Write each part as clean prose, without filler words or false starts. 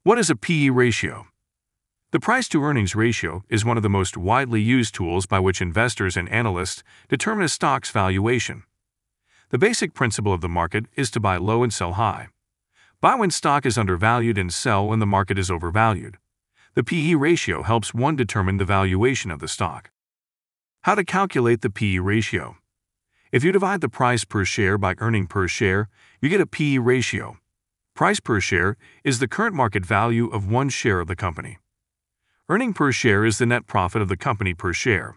What is a P/E ratio? The price-to-earnings ratio is one of the most widely used tools by which investors and analysts determine a stock's valuation. The basic principle of the market is to buy low and sell high. Buy when stock is undervalued and sell when the market is overvalued. The P/E ratio helps one determine the valuation of the stock. How to calculate the P/E ratio? If you divide the price per share by earning per share, you get a P/E ratio. Price per share is the current market value of one share of the company. Earning per share is the net profit of the company per share.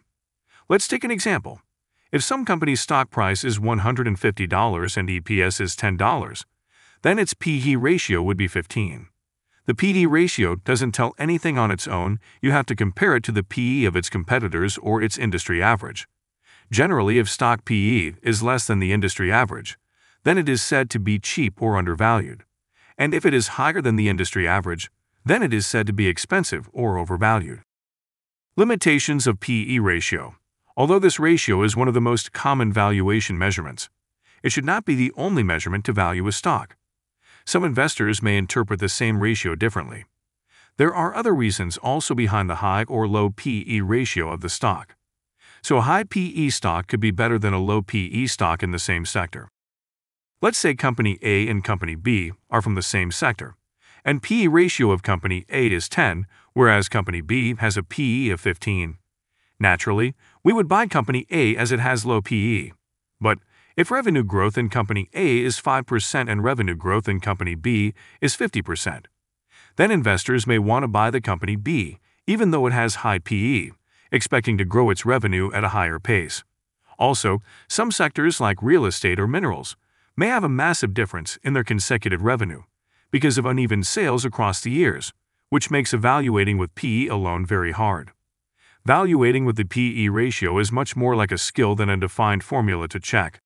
Let's take an example. If some company's stock price is $150 and EPS is $10, then its P/E ratio would be 15. The P/E ratio doesn't tell anything on its own. You have to compare it to the P/E of its competitors or its industry average. Generally, if stock P/E is less than the industry average, then it is said to be cheap or undervalued. And if it is higher than the industry average, then it is said to be expensive or overvalued. Limitations of P/E ratio. Although this ratio is one of the most common valuation measurements, it should not be the only measurement to value a stock. Some investors may interpret the same ratio differently. There are other reasons also behind the high or low P/E ratio of the stock. So a high P/E stock could be better than a low P/E stock in the same sector. Let's say Company A and Company B are from the same sector, and P/E ratio of Company A is 10, whereas Company B has a P/E of 15. Naturally, we would buy Company A as it has low P/E. But if revenue growth in Company A is 5% and revenue growth in Company B is 50%, then investors may want to buy the Company B, even though it has high P/E, expecting to grow its revenue at a higher pace. Also, some sectors like real estate or minerals may have a massive difference in their consecutive revenue because of uneven sales across the years, which makes evaluating with P/E alone very hard. Valuating with the P/E ratio is much more like a skill than a defined formula to check.